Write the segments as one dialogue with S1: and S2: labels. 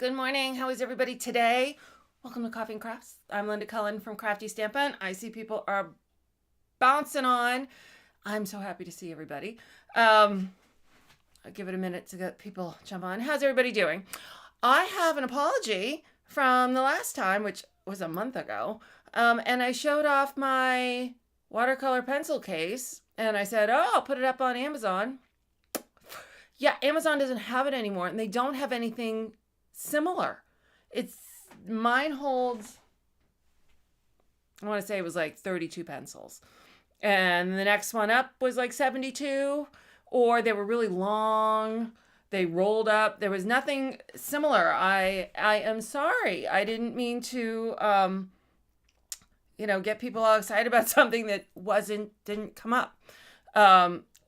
S1: Good morning. How is everybody today? Welcome to Coffee and Crafts. I'm Linda Cullen from Crafty Stampin'. I see people are bouncing on. I'm so happy to see everybody. I'll give it a minute to get people jump on. How's everybody doing? I have an apology from the last time, which was a month ago. And I showed off my watercolor pencil case and I said, oh, I'll put it up on Amazon. Yeah, Amazon doesn't have it anymore and they don't have anything similar. Mine holds, I want to say it was like 32 pencils. And the next one up was like 72, or they were really long. They rolled up. There was nothing similar. I am sorry. I didn't mean to, get people all excited about something that didn't come up.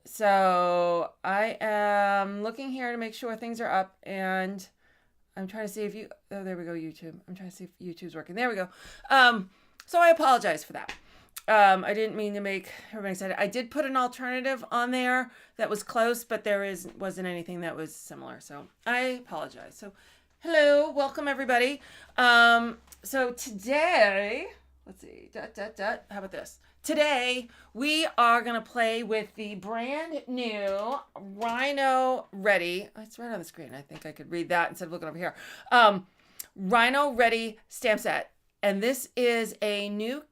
S1: So I am looking here to make sure things are up, and I'm trying to see if there we go, YouTube. I'm trying to see if YouTube's working. There we go. So I apologize for that. I didn't mean to make everybody excited. I did put an alternative on there that was close, but wasn't anything that was similar. So I apologize. So hello, welcome everybody. So today, let's see, how about this? Today, we are going to play with the brand new Rhino Ready. It's right on the screen. I think I could read that instead of looking over here. Rhino Ready stamp set. And this is a new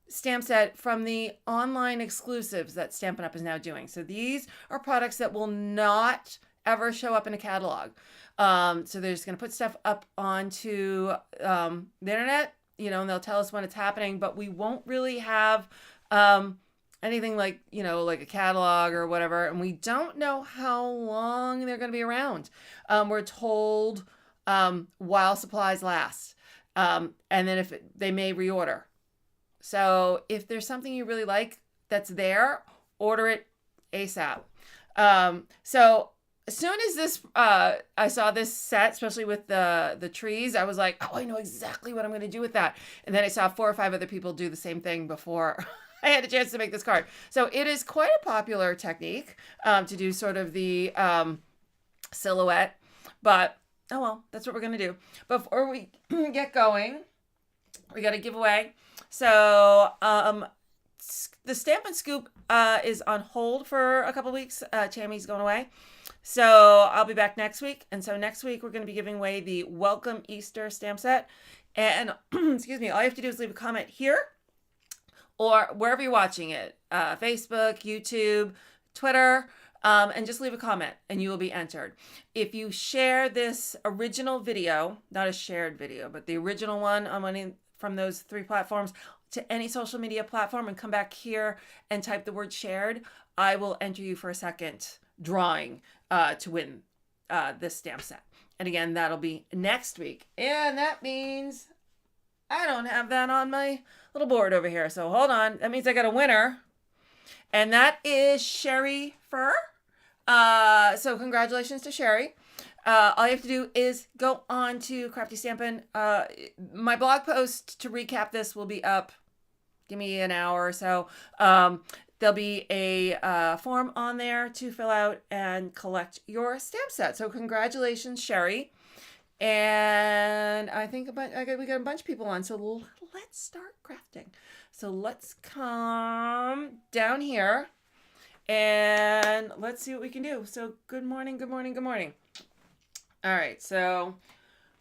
S1: stamp set from the online exclusives that Stampin' Up is now doing. So these are products that will not ever show up in a catalog. So they're just going to put stuff up onto the internet, and they'll tell us when it's happening, but we won't really have anything like, like a catalog or whatever. And we don't know how long they're going to be around. We're told while supplies last. And then they may reorder. So if there's something you really like that's there, order it ASAP. So as soon as this, I saw this set, especially with the trees, I was like, oh, I know exactly what I'm going to do with that. And then I saw 4 or 5 other people do the same thing before I had a chance to make this card. So it is quite a popular technique to do sort of the silhouette. But, oh well, that's what we're going to do. Before we get going, we got a giveaway. So the Stampin' Scoop is on hold for a couple weeks. Tammy's going away. So I'll be back next week. And so next week, we're going to be giving away the Welcome Easter stamp set. And, excuse me, all you have to do is leave a comment here or wherever you're watching it. Facebook, YouTube, Twitter, and just leave a comment and you will be entered. If you share this original video, not a shared video, but the original one on from those 3 platforms to any social media platform and come back here and type the word shared, I will enter you for a second drawing to win this stamp set. And again, that'll be next week. And that means I don't have that on my little board over here. So hold on. That means I got a winner. And that is Sherry Fur. So congratulations to Sherry. All you have to do is go on to Crafty Stampin'. My blog post to recap this will be up. Give me an hour or so. There'll be a form on there to fill out and collect your stamp set. So congratulations, Sherry. And I think we got a bunch of people on. So let's start crafting. So let's come down here and let's see what we can do. So good morning, good morning, good morning. All right, so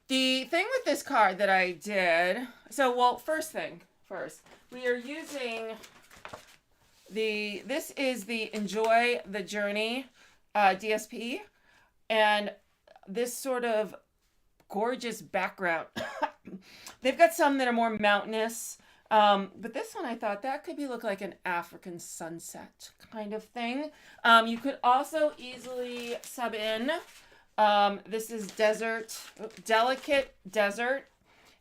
S1: the thing with this card that I did, first, we are using this is the Enjoy the Journey DSP, and this sort of gorgeous background. They've got some that are more mountainous, but this one I thought that could look like an African sunset kind of thing. You could also easily sub in. This is Delicate Desert,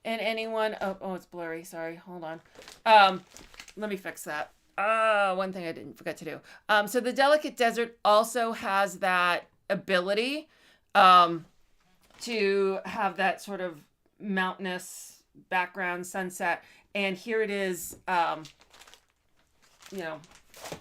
S1: and anyone, oh, it's blurry, sorry, hold on. Let me fix that. One thing I didn't forget to do. So the Delicate Desert also has that ability, to have that sort of mountainous background sunset, and here it is, in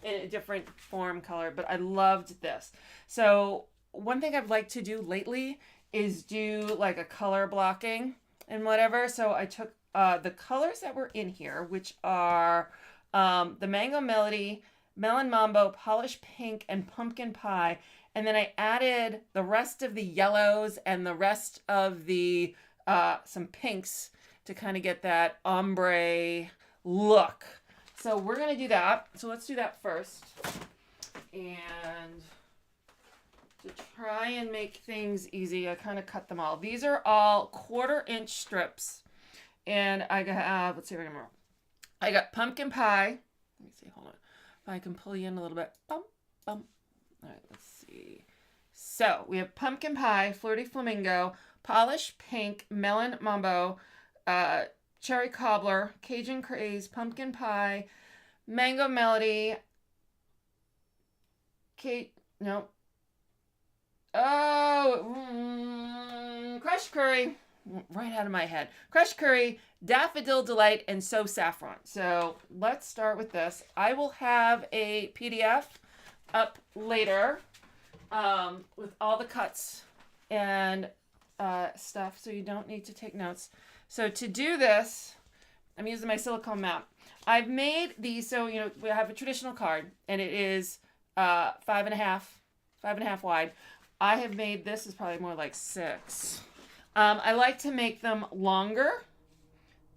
S1: a different form color, but I loved this. So one thing I've liked to do lately is do like a color blocking and whatever. So I took the colors that were in here, which are the Mango Melody, Melon Mambo, Polished Pink, and Pumpkin Pie. And then I added the rest of the yellows and the rest of the some pinks to kind of get that ombre look. So we're going to do that. So let's do that first. And to try and make things easy, I kind of cut them all. These are all 1/4 inch strips. And I got, let's see if I can remember. I got pumpkin pie. Let me see, hold on. If I can pull you in a little bit. Bum, bum. All right, let's see. So we have pumpkin pie, flirty flamingo, polished pink, melon mambo, cherry cobbler, Cajun craze, pumpkin pie, mango melody, no. Oh, crushed curry, right out of my head. Crushed curry, daffodil delight, and so saffron. So let's start with this. I will have a PDF up later with all the cuts and stuff, so you don't need to take notes. So to do this, I'm using my silicone map. I've made these, so you know we have a traditional card, and it is 5.5 wide. I have made this is probably more like 6. I like to make them longer,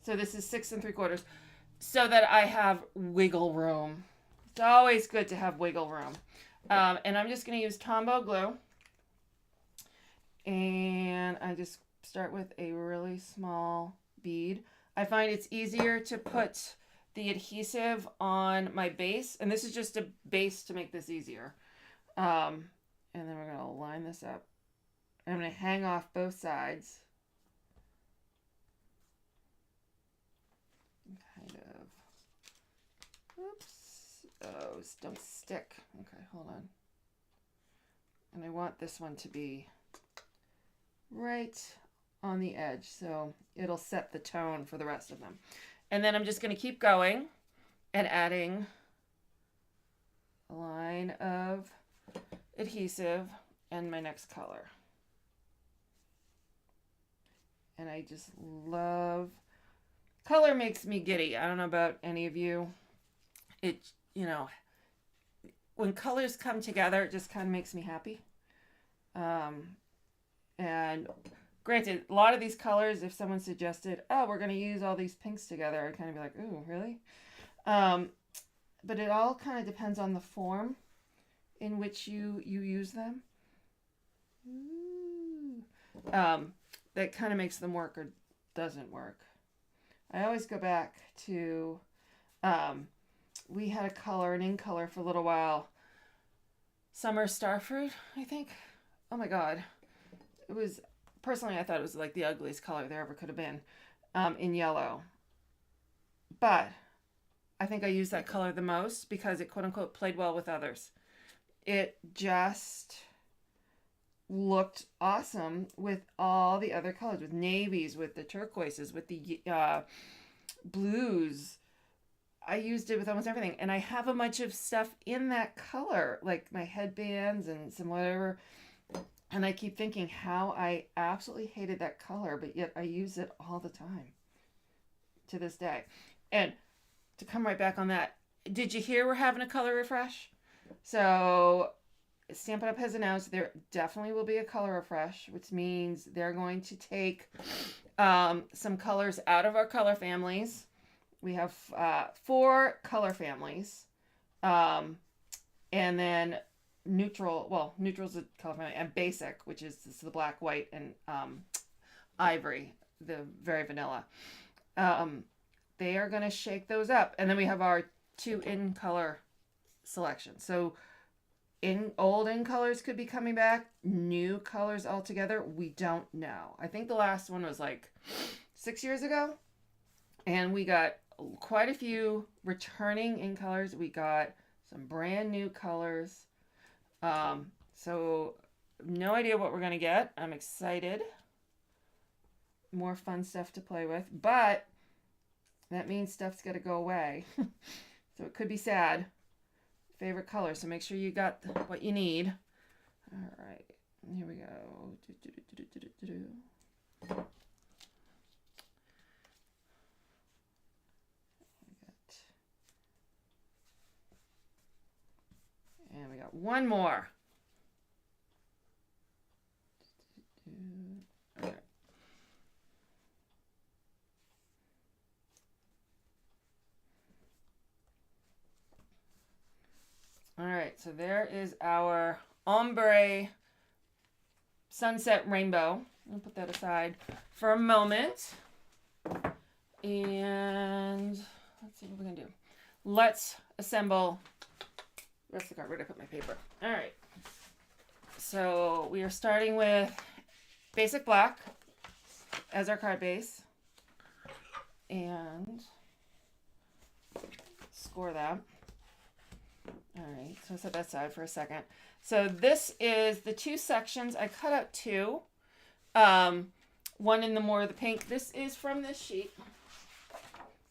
S1: so this is 6 3/4, so that I have wiggle room. It's always good to have wiggle room. And I'm just going to use Tombow glue. And I just start with a really small bead. I find it's easier to put the adhesive on my base. And this is just a base to make this easier. And then we're going to line this up. I'm going to hang off both sides. Kind of. Oops. Oh, don't stick. Okay, hold on. And I want this one to be right on the edge, so it'll set the tone for the rest of them. And then I'm just going to keep going and adding a line of adhesive and my next color. And I just love, color makes me giddy. I don't know about any of you. It, you know, when colors come together, it just kind of makes me happy. And granted, a lot of these colors, if someone suggested, oh, we're going to use all these pinks together, I'd kind of be like, ooh, really? But it all kind of depends on the form in which you use them. That kind of makes them work or doesn't work. I always go back to, we had a color, an ink color for a little while. Summer Starfruit, I think. Oh my God. It was, personally, I thought it was like the ugliest color there ever could have been, in yellow. But I think I used that color the most because it quote unquote played well with others. It just looked awesome with all the other colors, with navies, with the turquoises, with the blues. I used it with almost everything. And I have a bunch of stuff in that color, like my headbands and some whatever. And I keep thinking how I absolutely hated that color, but yet I use it all the time to this day. And to come right back on that, did you hear we're having a color refresh? So Stampin' Up! Has announced there definitely will be a color refresh, which means they're going to take some colors out of our color families. We have 4 color families. And then neutral's a color family, and basic, which is the black, white, and ivory, the very vanilla. They are going to shake those up. And then we have our 2 in color selections. So old in colors could be coming back. New colors altogether, we don't know. I think the last one was like 6 years ago. And we got quite a few returning in colors. We got some brand new colors. So no idea what we're going to get. I'm excited. More fun stuff to play with, but that means stuff's got to go away. So it could be sad. Favorite color. So make sure you got what you need. All right. Here we go. And we got one more. Okay. All right, so there is our ombre sunset rainbow. I'll put that aside for a moment. And let's see what we're going to do. Let's assemble the rest of the card. Where did I put my paper? All right. So we are starting with basic black as our card base. And score that. All right, so set that aside for a second. So this is the two sections. I cut out two. One in the more of the pink. This is from this sheet.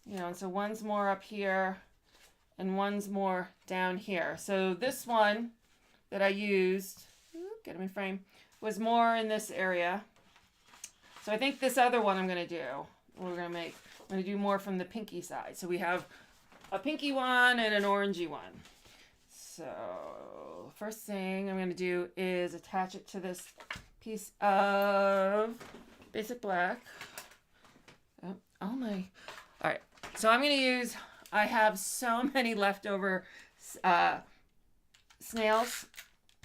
S1: You know, and so one's more up here and one's more down here. So this one that I used, get in my frame, was more in this area. So I think this other one I'm going to do, I'm going to do more from the pinky side. So we have a pinky one and an orangey one. So first thing I'm going to do is attach it to this piece of basic black. All right. So I'm going to use, I have so many leftover snails.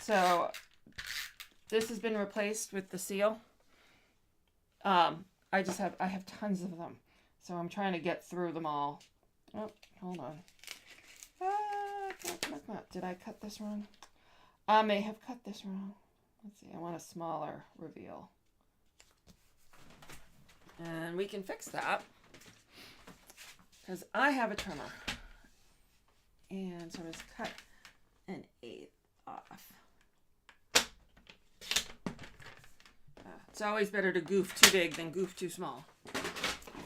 S1: So this has been replaced with the seal. I have tons of them. So I'm trying to get through them all. Oh, hold on. Come on. Did I cut this wrong? I may have cut this wrong. Let's see. I want a smaller reveal. And we can fix that. Because I have a trimmer. And so I'm just cut an 1/8 off. It's always better to goof too big than goof too small.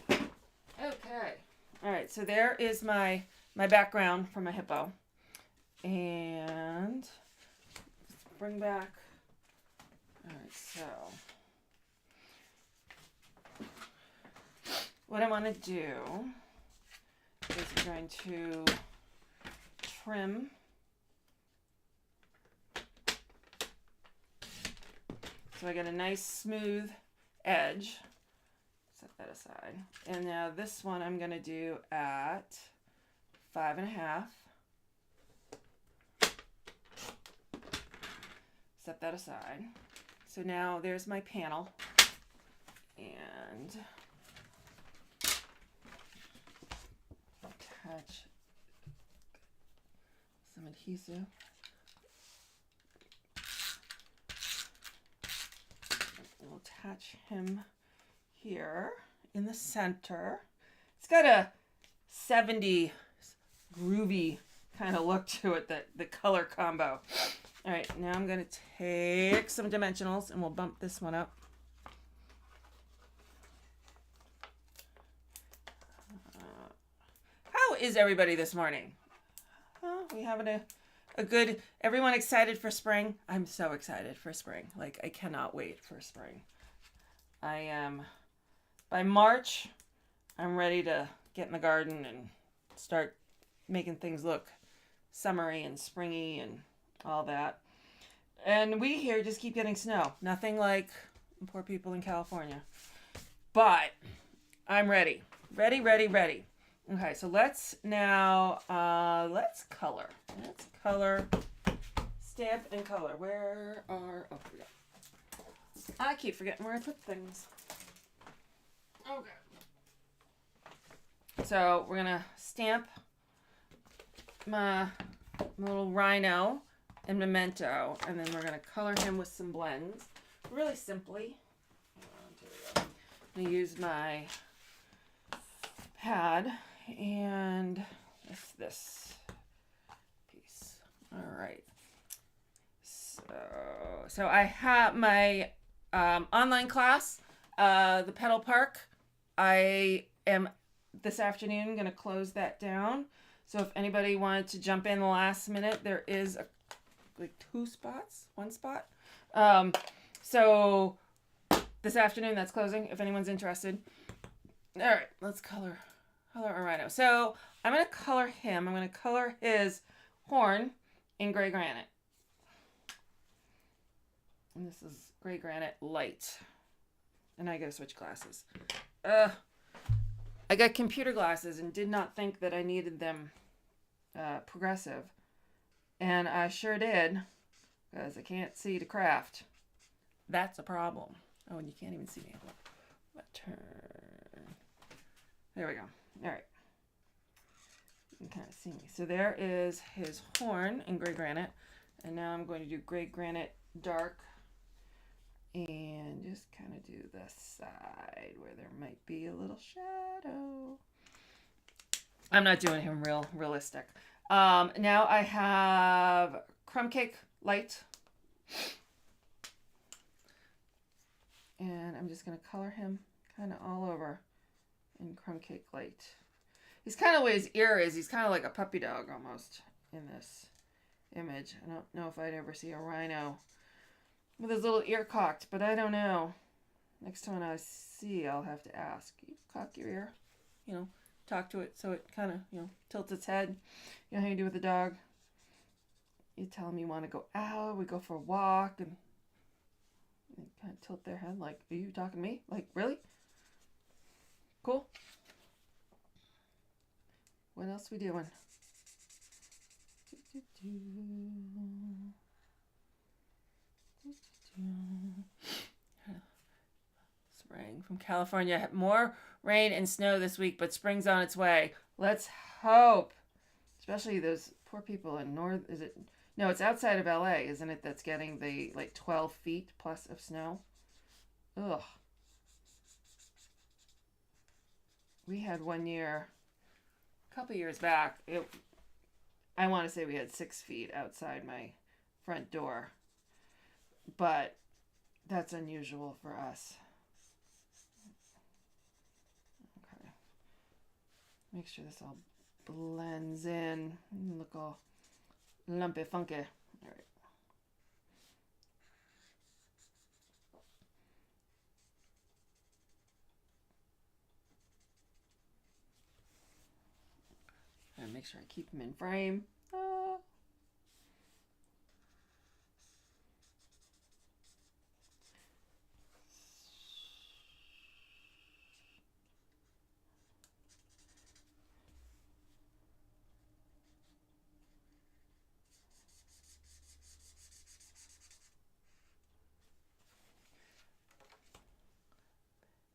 S1: Okay. All right. So there is my background for my hippo. And let's bring back. All right. So what I want to do is I'm going to trim so I get a nice smooth edge. Set that aside. And now this one I'm going to do at 5.5. Set that aside. So now there's my panel. And attach some adhesive. We'll attach him here in the center. It's got a 70s groovy kind of look to it, the color combo. All right, now I'm going to take some dimensionals and we'll bump this one up. How is everybody this morning? We having a good, everyone excited for spring? I'm so excited for spring. Like, I cannot wait for spring. I am, by March, I'm ready to get in the garden and start making things look summery and springy and all that. And we here just keep getting snow. Nothing like poor people in California. But I'm ready. Ready. Okay, so let's now, let's color. Let's color, stamp and color. Where are, oh, here we go. I keep forgetting where I put things. Okay. So we're gonna stamp my little rhino and memento, and then we're gonna color him with some blends, really simply. I'm gonna use my pad and this piece. All right. So I have my online class, the Pedal Park. I am this afternoon going to close that down. So if anybody wanted to jump in the last minute, there is one spot So this afternoon, that's closing, if anyone's interested. All right, let's color our Rhino. So I'm going to color him. I'm going to color his horn in gray granite. And this is gray granite light. And I gotta switch glasses. I got computer glasses and did not think that I needed them progressive. And I sure did, because I can't see to craft. That's a problem. Oh, and you can't even see me. My turn. There we go. All right. You can kind of see me. So there is his horn in gray granite. And now I'm going to do gray granite dark. And just kind of do the side where there might be a little shadow. I'm not doing him realistic. Now I have crumb cake light. And I'm just going to color him kind of all over in crumb cake light. He's kind of the way his ear is. He's kind of like a puppy dog almost in this image. I don't know if I'd ever see a rhino with his little ear cocked, but I don't know. Next time I see, I'll have to ask. You cock your ear, talk to it so it kind of, tilts its head. You know how you do with a dog? You tell them you want to go out, we go for a walk, and they kind of tilt their head like, are you talking to me? Like, really? Cool. What else we doing? Spring from California. More rain and snow this week, but spring's on its way. Let's hope. Especially those poor people in North. Is it? No, it's outside of LA, isn't it? That's getting the 12 feet plus of snow. Ugh. We had one year, a couple years back. I want to say we had 6 feet outside my front door, but that's unusual for us. Okay. Make sure this all blends in. Look all lumpy funky. All right. And make sure I keep them in frame.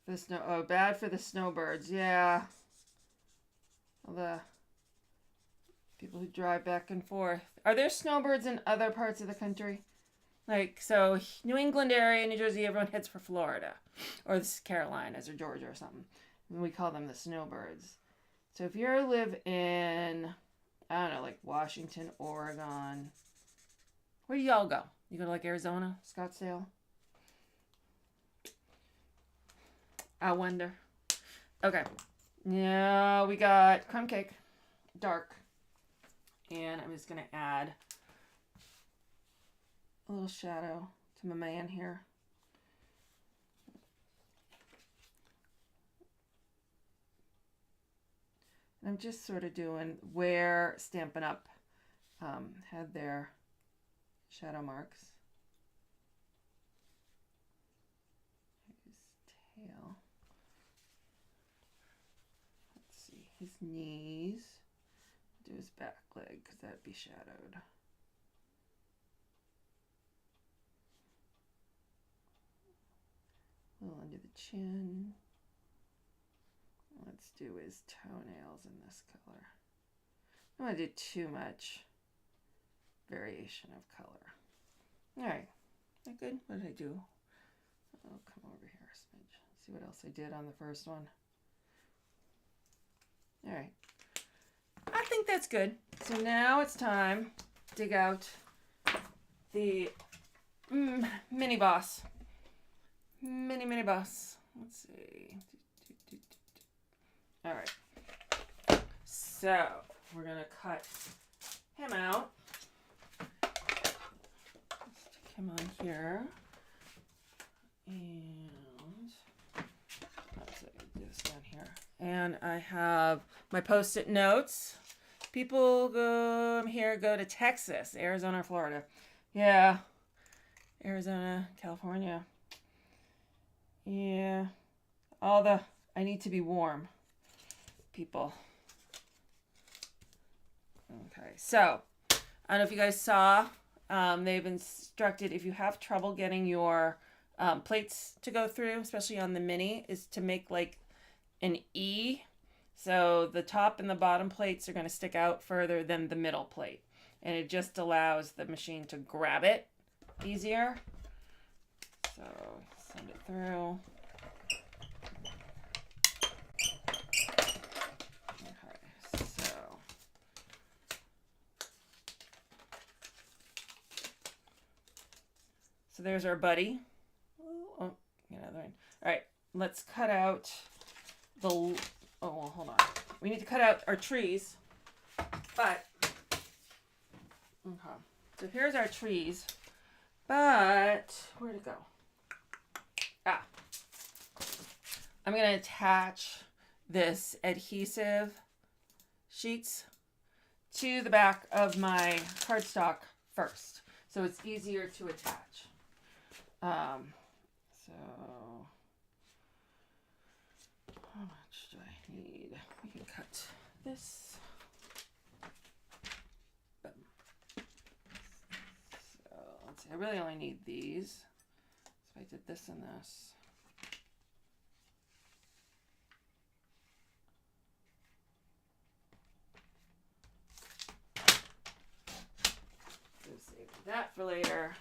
S1: The snow. Bad for the snowbirds. Yeah. The people who drive back and forth. Are there snowbirds in other parts of the country? So New England area, New Jersey, everyone heads for Florida. Or the Carolinas or Georgia or something. And we call them the snowbirds. So if you live in, I don't know, like Washington, Oregon. Where do y'all go? You go to Arizona, Scottsdale? I wonder. Okay. Now we got crumb cake, dark. And I'm just going to add a little shadow to my man here. And I'm just sort of doing where Stampin' Up had their shadow marks. His tail. Let's see, his knees. Do his back leg because that'd be shadowed. A little under the chin. Let's do his toenails in this color. I don't want to do too much variation of color. All right, is that good? What did I do? Oh, come over here a smidge. See what else I did on the first one. All right. I think that's good. So now it's time to dig out the mini boss. Mini boss. Let's see. All right. So we're going to cut him out. Let's take come on here. And let's do this down here. And I have my Post-it notes. People go to Texas, Arizona, Florida. Yeah. Arizona, California. Yeah. I need to be warm, people. Okay, so I don't know if you guys saw, they've instructed if you have trouble getting your plates to go through, especially on the mini, is to make like an E. So the top and the bottom plates are going to stick out further than the middle plate. And it just allows the machine to grab it easier. So send it through. Okay, so there's our buddy. Oh, get another one. All right, let's cut out the... Oh, well, hold on. We need to cut out our trees. But... Okay. So here's our trees. But... Where'd it go? Ah. I'm going to attach this adhesive sheets to the back of my cardstock first. So it's easier to attach. So... How much do I need? We can cut this. Boom. So let's see. I really only need these. So I did this and this. So save that for later.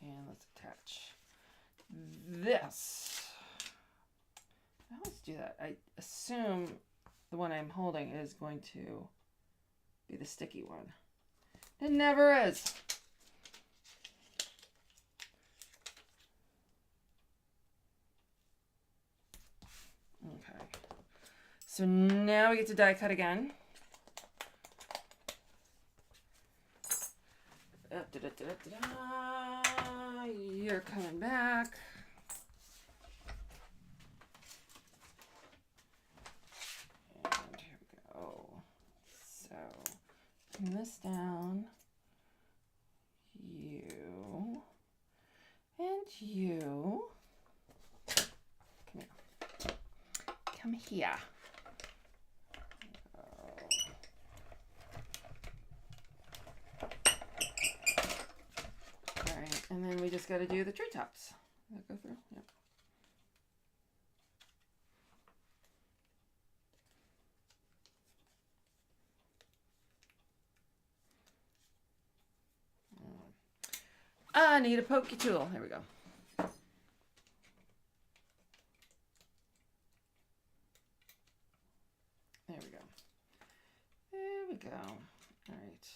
S1: And let's attach this. I always do that. I assume the one I'm holding is going to be the sticky one. It never is. Okay. So now we get to die cut again. You're coming back. And here we go. So, pin this down. You. And you. Come here. Come here. And then we just got to do the treetops. That go through? Yep. I need a pokey tool. There we go. There we go. There we go. All right.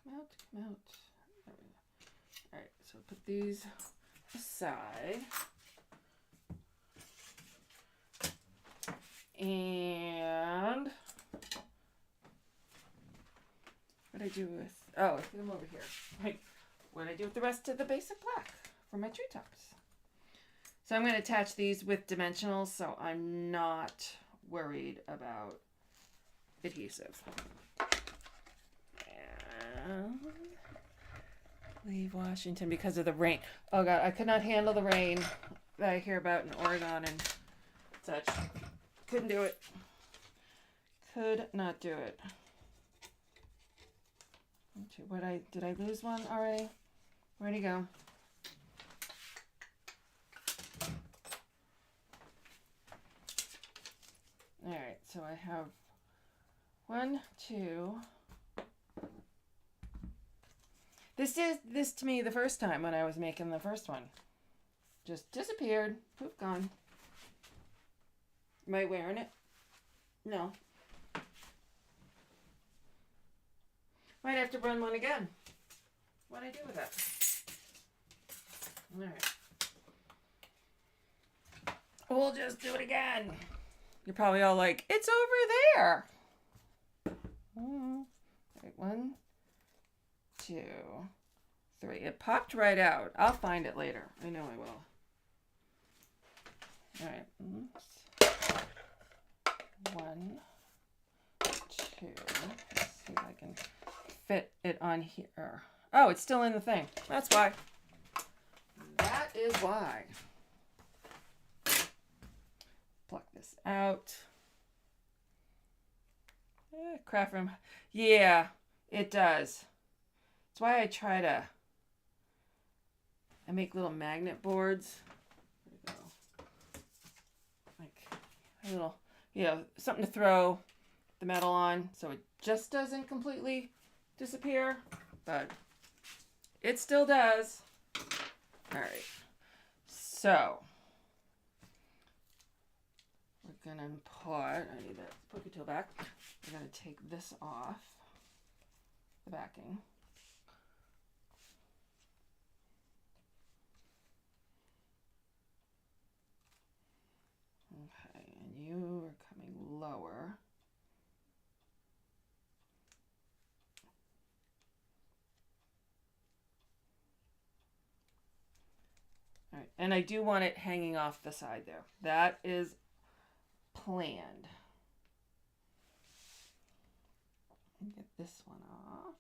S1: Come out, come out. There we go. All right, so put these aside. And what do I do with, oh, I put them over here. Right. What do I do with the rest of the basic black for my treetops? So I'm going to attach these with dimensionals, so I'm not worried about adhesive. And leave Washington because of the rain. Oh God, I could not handle the rain that I hear about in Oregon and such. Couldn't do it. Could not do it. Did I lose one already? Where'd he go? All right, so I have 1, 2. This did this to me the first time when I was making the first one. Just disappeared. Poof, gone. Am I wearing it? No. Might have to run one again. What'd I do with that? All right. We'll just do it again. You're probably all like, it's over there. Right, 1, 2, 3. It popped right out. I'll find it later. I know I will. All right. 1, 2. Let's see if I can fit it on here. Oh, it's still in the thing. That's why. That is why. Pluck this out. Craft room. Yeah, it does. That's why I make little magnet boards. There we go. Like a little, something to throw the metal on so it just doesn't completely disappear, but it still does. All right, so we're gonna put, I need that poker tool back. We're gonna take this off the backing. Okay, and you are coming lower. All right, and I do want it hanging off the side there. That is planned. Get this one off.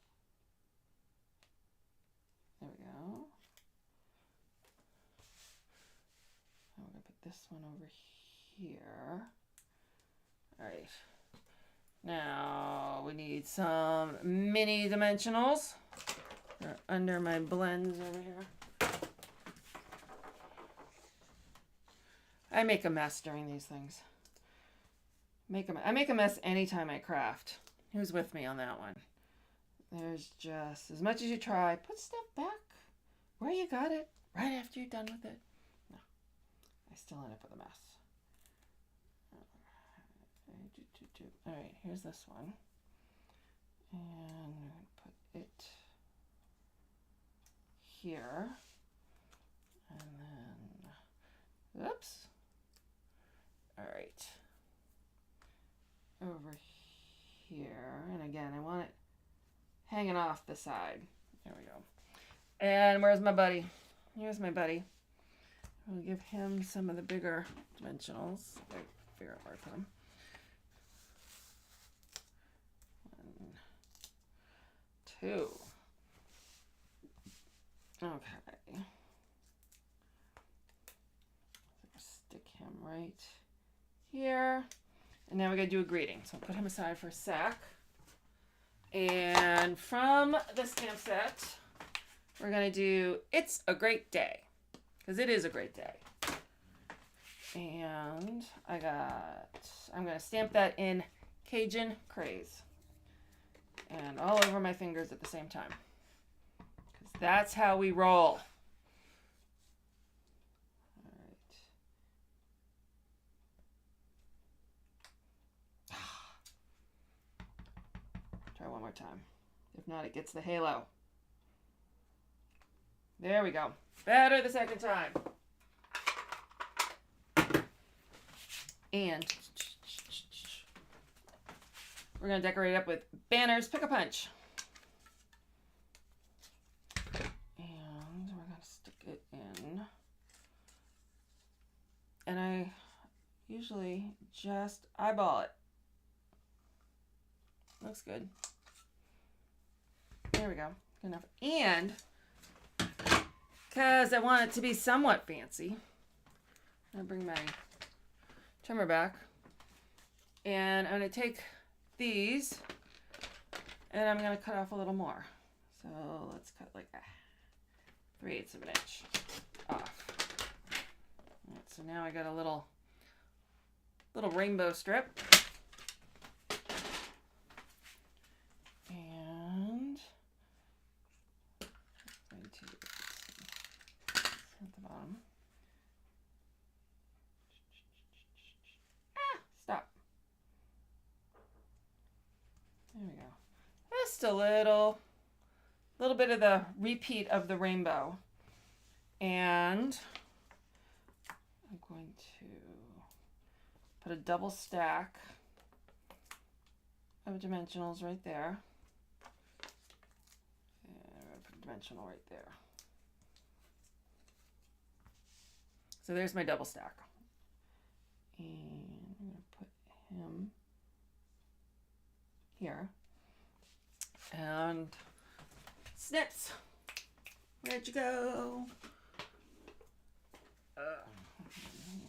S1: There we go. And we're going to put this one over here. All right. Now we need some mini dimensionals. They're under my blends over here. I make a mess during these things. I make a mess anytime I craft. Who's with me on that one? There's just, as much as you try, put stuff back where you got it, right after you're done with it. No, I still end up with a mess. All right, here's this one. And put it here. And then, oops. All right. Over here, and again, I want it hanging off the side. There we go. And where's my buddy? Here's my buddy. I'll give him some of the bigger dimensionals. I figure out where I put them. 1, 2. Okay. Stick him right here. And now we gotta do a greeting. So I'll put him aside for a sec. And from the stamp set, we're gonna do It's a Great Day. Because it is a great day. And I'm gonna stamp that in Cajun Craze. And all over my fingers at the same time. Because that's how we roll. Try one more time. If not, it gets the halo. There we go. Better the second time. And we're going to decorate it up with banners, pick a punch. And we're going to stick it in. And I usually just eyeball it. Looks good. There we go. Good enough. And because I want it to be somewhat fancy, I'll bring my trimmer back. And I'm going to take these and I'm going to cut off a little more. So let's cut like 3/8 of an inch off. All right, so now I got a little rainbow strip. And I'm going to at the bottom. Stop. There we go. Just a little bit of the repeat of the rainbow. And I'm going to put a double stack of dimensionals right there. And put a dimensional right there. So there's my double stack. And I'm going to put him here. And snips. Where'd you go?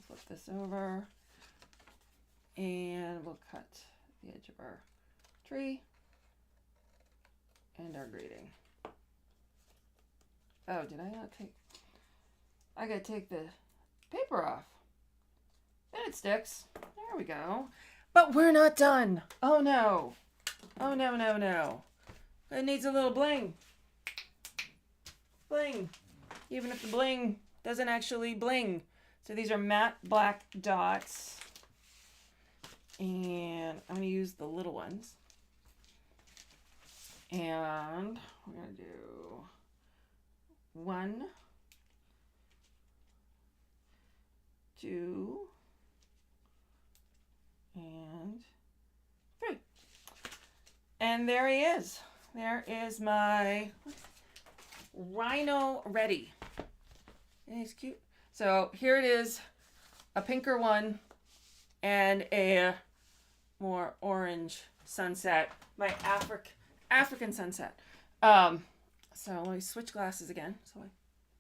S1: Flip this over. And we'll cut the edge of our tree and our greeting. Oh, did I not take? I gotta take the paper off. Then it sticks. There we go. But we're not done. Oh no. Oh no, no, no. It needs a little bling. Bling. Even if the bling doesn't actually bling. So these are matte black dots. And I'm going to use the little ones. And we're going to do 1, 2, and 3. And there he is. There is my Rhino Ready. Isn't he cute? So here it is, a pinker one and a more orange sunset. My African sunset. So let me switch glasses again. So I'm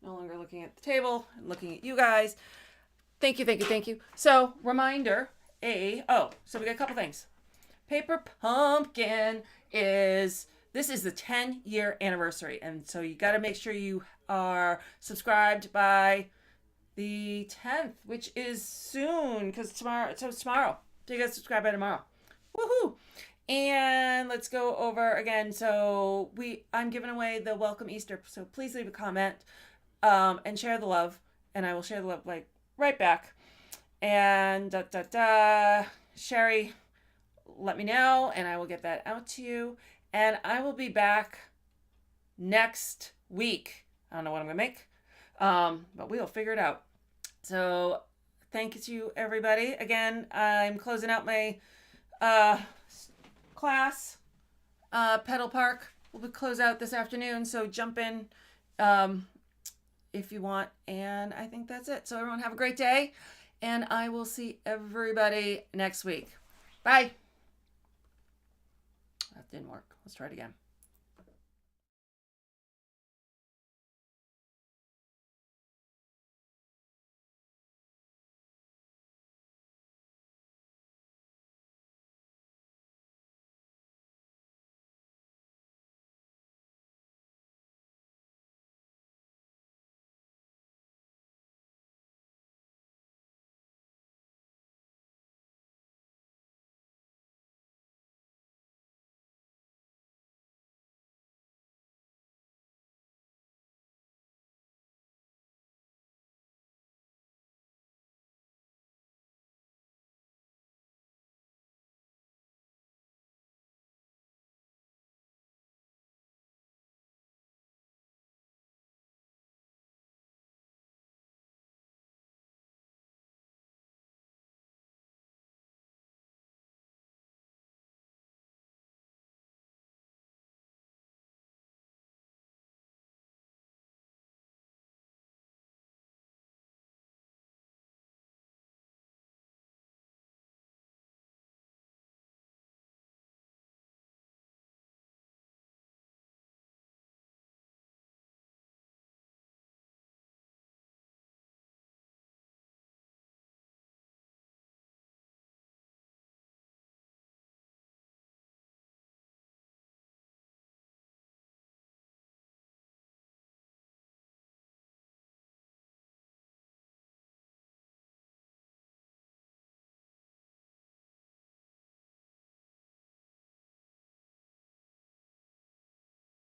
S1: no longer looking at the table and looking at you guys. Thank you, thank you, thank you. So reminder, so we got a couple things. Paper Pumpkin this is the 10-year anniversary. And so you got to make sure you are subscribed by the 10th, which is soon, because tomorrow. So you got to subscribe by tomorrow. Woohoo! And let's go over again. So I'm giving away the Welcome Easter. So please leave a comment and share the love. And I will share the love right back. And Sherry, let me know and I will get that out to you. And I will be back next week. I don't know what I'm going to make, but we'll figure it out. So thank you, everybody. Again, I'm closing out my class, Pedal Park. We'll close out this afternoon, so jump in if you want. And I think that's it. So everyone have a great day, and I will see everybody next week. Bye. That didn't work. Let's try it again.